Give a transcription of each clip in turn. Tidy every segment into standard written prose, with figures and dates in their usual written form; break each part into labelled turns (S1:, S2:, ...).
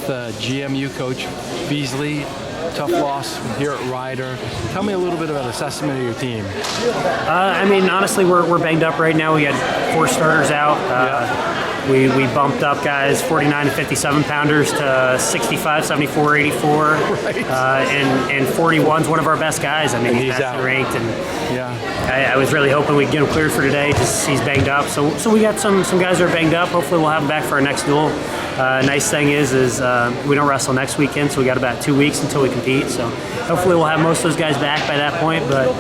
S1: GMU coach Beasley. Tough loss here at Ryder. Tell me a little bit about assessment of your team.
S2: I mean, honestly, we're banged up right now. We had 4 starters out. We bumped up guys 49 and 57 pounders to 65, 74, 84.
S1: Right.
S2: And 41's one of our best guys. I mean, he's nationally ranked, and I was really hoping we'd get him cleared for today. Just he's banged up, so we got some guys that are banged up. Hopefully, we'll have him back for our next duel. Nice thing is we don't wrestle next weekend, so we got about 2 weeks until we compete. So hopefully, we'll have most of those guys back by that point. But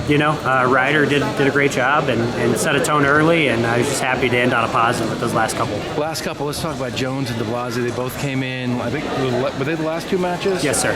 S2: Ryder did a great job and set a tone early, and I was just happy to end on a positive with those last couple.
S1: Let's talk about Jones and Beasley. They both came in, I think, were they the last 2 matches?
S2: Yes, sir.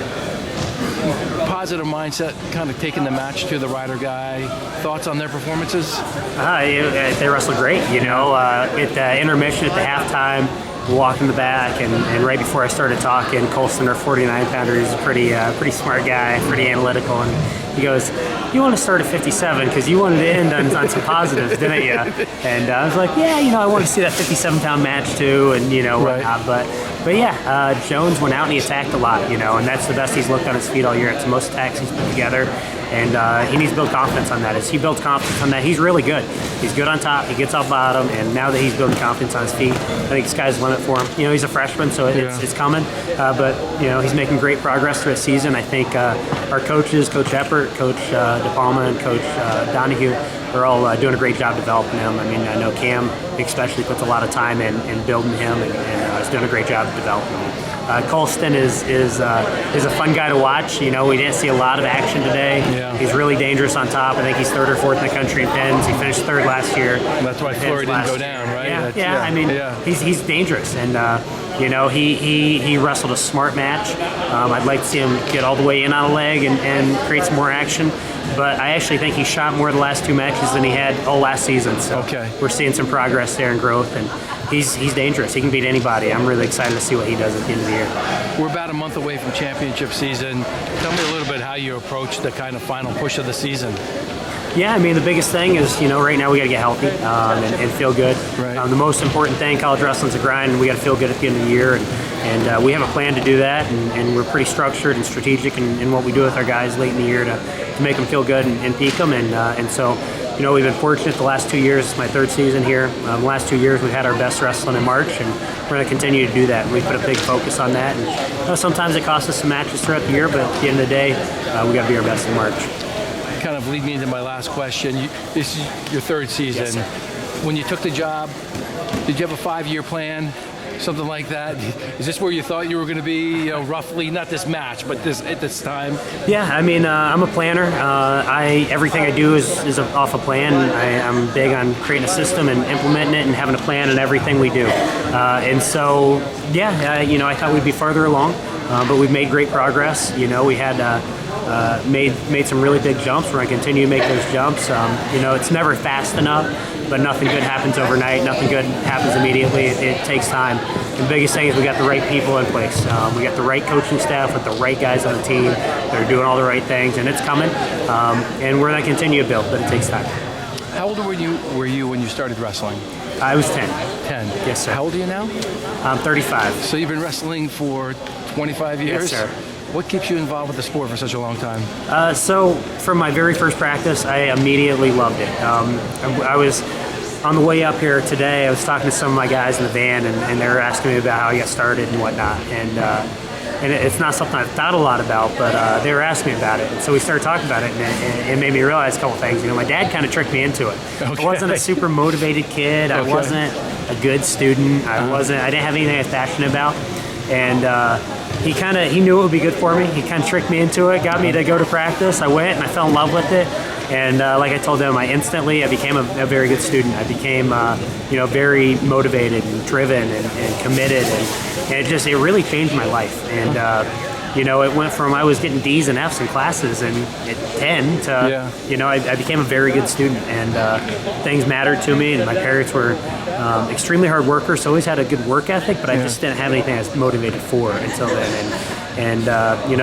S1: Positive mindset, kind of taking the match to the Ryder guy. Thoughts on their performances?
S2: They wrestled great, at the intermission, at the halftime. Walk in the back, and right before I started talking, Colston, our 49-pounder, he's a pretty smart guy, pretty analytical, and he goes, "You want to start at 57 because you wanted to end on some positives, didn't you?" And I was like, "Yeah, I want to see that 57-pound match too," and whatnot. But yeah, Jones went out and he attacked a lot, and that's the best he's looked on his feet all year. It's the most attacks he's put together, and he needs to build confidence on that. As he builds confidence on that, he's really good. He's good on top, he gets off bottom, and now that he's building confidence on his feet, I think the sky's the limit for him. He's a freshman, so it's coming, but he's making great progress through the season. I think our coaches, Coach Eppert, Coach DePalma, and Coach Donahue, are all doing a great job developing him. I mean, I know Cam especially puts a lot of time in building him, and is doing a great job of developing him. Colston is a fun guy to watch. We didn't see a lot of action today.
S3: Yeah.
S2: He's really dangerous on top. I think he's 3rd or 4th in the country in pins. He finished 3rd last year.
S3: That's why Flory didn't go down, right?
S2: Yeah. I mean, he's dangerous, and he wrestled a smart match. I'd like to see him get all the way in on a leg and create some more action. But I actually think he shot more the last 2 matches than he had all last season. So we're seeing some progress there and growth, and he's dangerous. He can beat anybody. I'm really excited to see what he does at the end of the year.
S1: We're about a month away from championship season. Tell me a little bit how you approach the kind of final push of the season.
S2: Yeah, I mean, the biggest thing is, right now we got to get healthy and feel good.
S1: Right.
S2: The most important thing, college wrestling's a grind, and we got to feel good at the end of the year. And we have a plan to do that, and we're pretty structured and strategic in what we do with our guys late in the year to make them feel good and peak them. And so, we've been fortunate the last 2 years. It's my 3rd season here. The last 2 years we've had our best wrestling in March, and we're going to continue to do that. And we put a big focus on that. And sometimes it costs us some matches throughout the year, but at the end of the day, we got to be our best in March.
S1: Kind of lead me into my last question. This is your 3rd season.
S2: Yes, sir.
S1: When you took the job, did you have a 5-year plan? Something like that? Is this where you thought you were going to be, roughly, not this match, but at this time?
S2: Yeah, I mean, I'm a planner. Everything I do is off a plan. I'm big on creating a system and implementing it and having a plan in everything we do. And so, I thought we'd be farther along, but we've made great progress. We had made some really big jumps. We're going to continue to make those jumps. It's never fast enough, but nothing good happens overnight. Nothing good happens immediately. It takes time. The biggest thing is we got the right people in place. We got the right coaching staff with the right guys on the team. They're doing all the right things, and it's coming. And we're going to continue to build, but it takes time.
S1: How old were you when you started wrestling?
S2: I was 10.
S1: 10.
S2: Yes, sir.
S1: How old are you now?
S2: I'm 35.
S1: So you've been wrestling for 25 years?
S2: Yes, sir.
S1: What keeps you involved with the sport for such a long time?
S2: So from my very first practice, I immediately loved it. I was on the way up here today. I was talking to some of my guys in the van, and they were asking me about how I got started and whatnot. And it's not something I've thought a lot about, but they were asking me about it. And so we started talking about it, and it made me realize a couple things. My dad kind of tricked me into it.
S1: Okay.
S2: I wasn't a super motivated kid. I wasn't a good student. I didn't have anything I was passionate about. And he knew it would be good for me. He kind of tricked me into it, got me to go to practice. I went and I fell in love with it. And like I told them, I became a very good student. I became, very motivated and driven and committed. And it really changed my life. And, it went from I was getting D's and F's in classes and at 10 to, I became a very good student. And things mattered to me. And my parents were extremely hard workers, so always had a good work ethic, but I just didn't have anything I was motivated for until then. And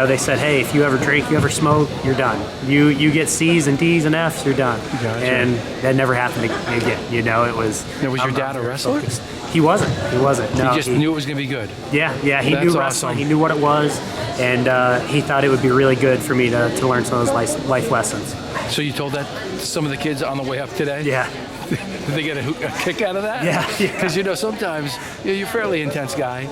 S2: they said, hey, if you ever drink, you ever smoke, you're done. You get C's and D's and F's, you're done.
S1: Gotcha.
S2: And that never happened again. It was.
S1: Now, was your dad a wrestler?
S2: Focused. He wasn't. No,
S1: He just knew it was going to be good.
S2: Yeah. He
S1: That's
S2: knew
S1: awesome.
S2: wrestling. He knew what it was, and he thought it would be really good for me to learn some of those life lessons.
S1: So you told that to some of the kids on the way up today?
S2: Yeah.
S1: Did they get a kick out of that?
S2: Yeah.
S1: Because sometimes you're a fairly intense guy.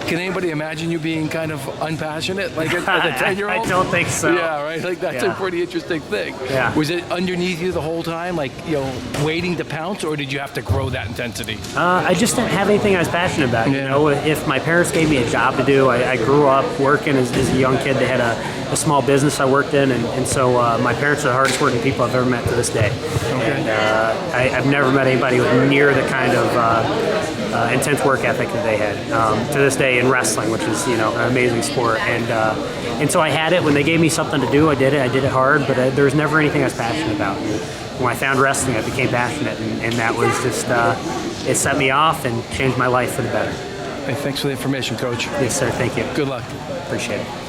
S1: Can anybody imagine you being kind of unpassionate, like as a 10-year-old?
S2: I don't think so.
S1: Yeah, right. Like that's a pretty interesting thing.
S2: Yeah.
S1: Was it underneath you the whole time, like waiting to pounce, or did you have to grow that intensity?
S2: I just didn't have anything I was passionate about. If my parents gave me a job to do, I grew up working as a young kid. They had a small business I worked in, and so my parents are the hardest working people I've ever met to this day.
S1: Okay.
S2: And I've never met anybody with near the kind of intense work ethic that they had to this day in wrestling, which is an amazing sport. And so I had it. When they gave me something to do, I did it. I did it hard, but there was never anything I was passionate about. And when I found wrestling, I became passionate, and that was just it set me off and changed my life for the better.
S1: Hey, thanks for the information, Coach.
S2: Yes, sir. Thank you.
S1: Good luck.
S2: Appreciate it.